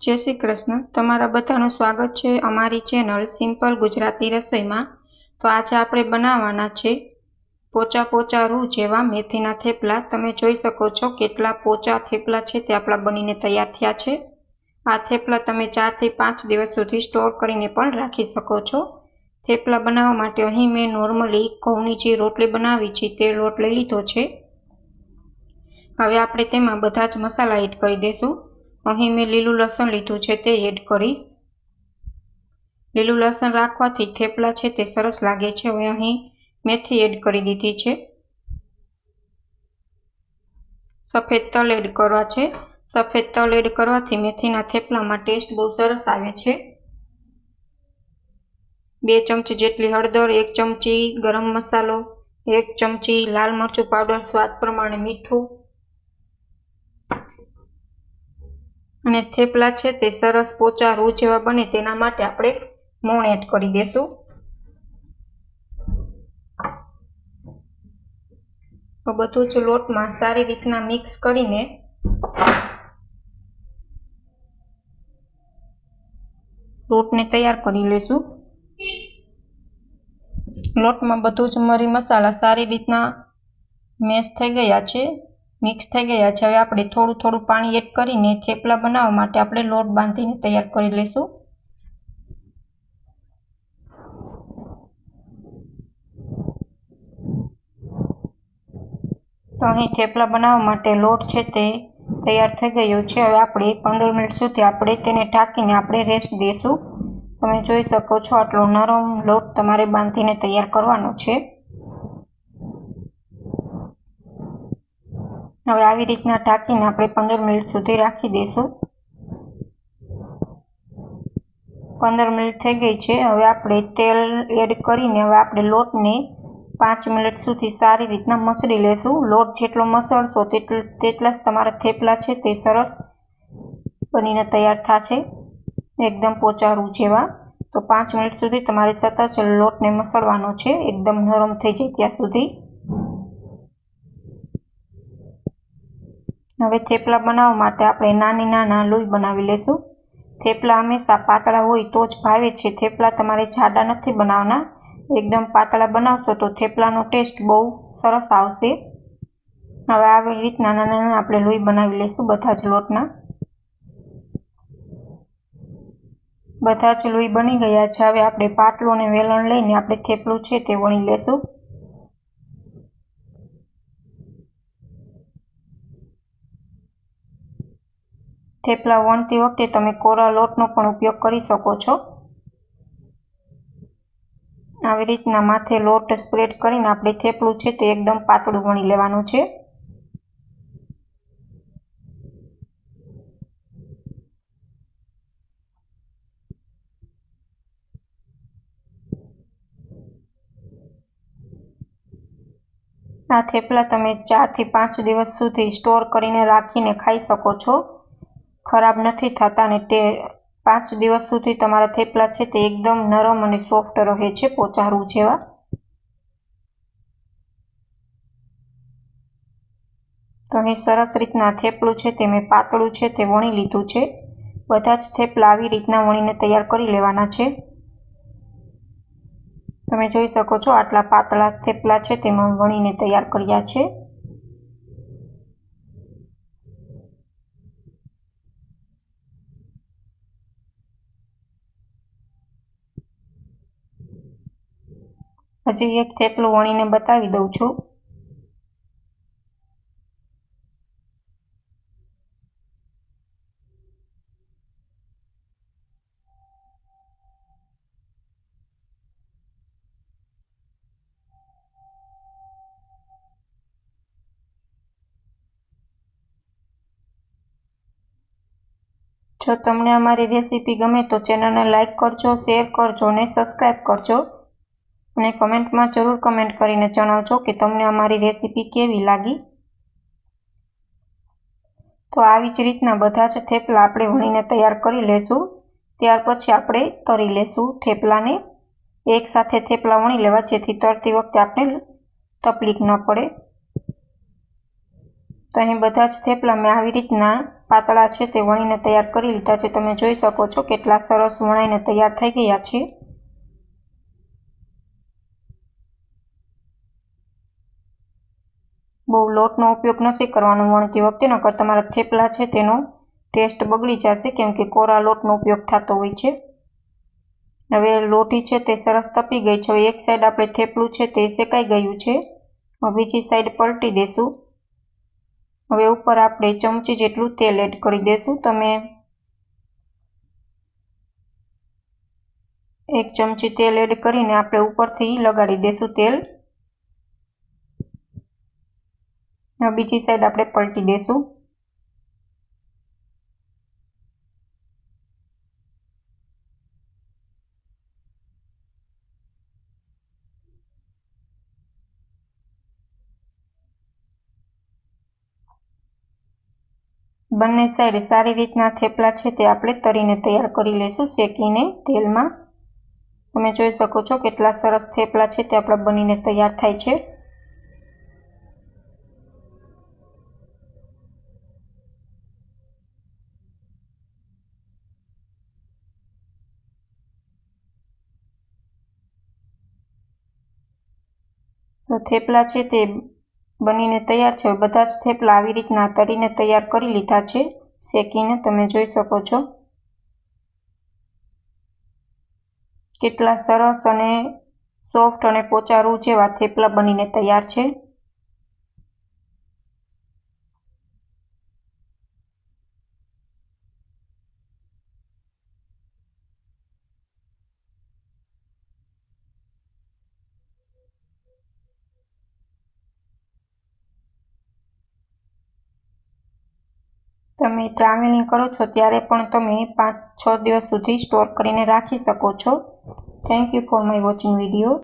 जय श्री कृष्ण। तमारा बधानुं स्वागत छे अमारी चेनल सिम्पल गुजराती रसोई में। तो आज आपणे बनाववाना छे पोचा पोचा रूह जेवा मेथीना थेपला। तमे जोई शको छो केटला पोचा थेपला छे ते आपड़ा बनीने तैयार थया छे। आ थेपला तमे 4 થી 5 दिवस सुधी स्टोर करीने पण राखी शको छो। थेपला बनाववा माटे अहीं मैं नॉर्मली घऊनी जे रोटली बनावी छे ते लोट लई लीधो छे। हवे आपणे तेमां बधा ज मसाला एड करी देशुं। अहीं मैं लीलू लसण लीधुं छे ते एड करीश। लीलू लसण राखवाथी थेपला छे ते सरस लागे छे। हवे अहीं मेथी एड करी दीधी छे। सफेद तल एड करवा छे। सफेद तल एड करवाथी मेथीना थेपलामां टेस्ट बहु सरस आवे छे। 2 चमची जेटली हळदर, 1 चमची गरम मसालो, 1 चमची लाल मरचुं पाउडर, स्वाद प्रमाणे मीठुं અને થેપલા છે તે સરસ પોચા રૂ જેવા બને તેના માટે આપણે મોણ એડ કરી દેશું। તો બધું જ લોટમાં સારી રીતના મિક્સ કરીને લોટને તૈયાર કરી લેશું। લોટમાં બધું જ મરી મસાલા સારી રીતના મેશ થઈ ગયા છે, मिक्स थई गया है। हवे आपणे थोड़ुं थोड़ुं पाणी एड करीने थेपला बनाववा माटे आपणे लोट बांधीने तैयार करी लेशुं। तो अहीं थेपला बनाववा माटे लोट छे ते तैयार थई गयो छे। हवे आपणे 15 मिनिट सुधी आपणे तेने ढांकीने आपणे रेस्ट देशुं। तमे जोई शको छो आटलो नरम लोट तमारे बांधीने तैयार करवानो छे। हवे आवी रीतना ढांकीने आपणे 15 मिनिट सुधी राखी देशुं। 15 मिनिट थई गई छे। हवे आपणे तेल एड करीने हवे आपणे लोटने 5 मिनिट सुधी सारी रीतना मसળી लेशुं। लोट जेटलो मसळशो तेटला ज तमारा थेपला छे ते सरस बनीने तैयार थशे, एकदम पोचा रूह जेवा। तो 5 मिनिट सुधी तमारे सतत लोटने मसळवानो छे, एकदम नरम थई जाय त्यां सुधी। हवे थेपला बनाववा माटे आपणे नानी नाना लोई बनावी लेशुं। थेपला हमेशा पातळा होय तो ज भावे छे। थेपला तमारे जाडा नथी बनाववाना, एकदम पातळा बनावशो तो थेपलानो टेस्ट बहु सरस आवशे। हवे આવી રીતના નાના નાના આપણે લોહી બનાવી લેશું બધા જ લોટના। બધા જ લોહી બની ગયા છે। હવે આપણે પાટલું અને વેલણ લઈને આપણે થેપલું છે તે વણી લેશું। थेपला वणती वखते तमे कोरा लोटनो पण उपयोग करी शको छो। આવી રીતના માથે લોટ સ્પ્રેડ કરીને આપણે થેપલું છે તે એકદમ પાતળું વણી લેવાનું છે। આ થેપલા તમે 4 થી 5 દિવસ સુધી સ્ટોર કરીને રાખીને ખાઈ શકો છો। ખરાબ નથી થતા અને તે 5 દિવસ સુધી તમારા થેપલા છે તે એકદમ નરમ અને સોફ્ટ રહે છે, પોચા રૂ જેવા। તો અહીં સરસ રીતના થેપલું છે તે મેં પાતળું છે તે વણી લીધું છે। બધા જ થેપલા આવી રીતના વણીને તૈયાર કરી લેવાના છે। તમે જોઈ શકો છો આટલા પાતળા થેપલા છે તે મેં વણીને તૈયાર કર્યા છે। हजी एक थेपलुं वणीने बतावी दઉં છું। જો તમને અમારી રેસીપી ગમે તો ચેનલને લાઈક કરજો, શેર કરજો અને સબસ્ક્રાઈબ કરજો અને કમેન્ટમાં જરૂર કમેન્ટ કરીને જણાવજો કે તમને અમારી રેસીપી કેવી લાગી। તો આવી જ રીતના બધા જ થેપલા આપણે વણીને તૈયાર કરી લેશું। ત્યાર પછી આપણે તળી લેશું થેપલાને। એક સાથે થેપલા વણી લેવા જેથી તળતી વખતે આપણે તકલીફ ન પડે। તો અહીં બધા જ થેપલા મેં આવી રીતના પાતળા છે તે વણીને તૈયાર કરી લીધા છે. તમે જોઈ શકો છો કેટલા સરસ વણાઈને તૈયાર થઈ ગયા છે. બહુ લોટનો ઉપયોગ નથી કરવાનો વણતી વખતે, નકર તમારા થેપલા છે તેનો ટેસ્ટ બગડી જશે, કેમ કે કોરા લોટનો ઉપયોગ થતો હોય છે. હવે લોટી છે તે સરસ તપી ગઈ છે. હવે એક સાઈડ આપણે થેપલું છે તે શેકાઈ ગયું છે. બીજી સાઈડ પલટી દેશું. હવે ઉપર આપણે ચમચી જેટલું તેલ એડ કરી દેશું. તમે 1 ચમચી તેલ એડ કરીને આપણે ઉપરથી લગાડી દેશું તેલ. બીજી સાઈડ આપણે પલટી દેશું. બંને સાઈડ સારી રીતના થેપલા છે તે આપણે તળીને તૈયાર કરી લઈશું, શેકીને તેલમાં. તમે જોઈ શકો છો કેટલા સરસ થેપલા છે તે આપણા બનીને તૈયાર થાય છે. તો થેપલા છે તે બનીને તૈયાર છે. બધા જ થેપલા આવી રીતના તળીને તૈયાર કરી લીધા છે, શેકીને. તમે જોઈ શકો છો કેટલા સરસ અને સોફ્ટ અને પોચા રૂ જેવા થેપલા બનીને તૈયાર છે. તમે ટ્રાવેલિંગ કરો છો ત્યારે પણ તમે 5-6 દિવસ સુધી સ્ટોર કરીને રાખી શકો છો. Thank you for my watching video.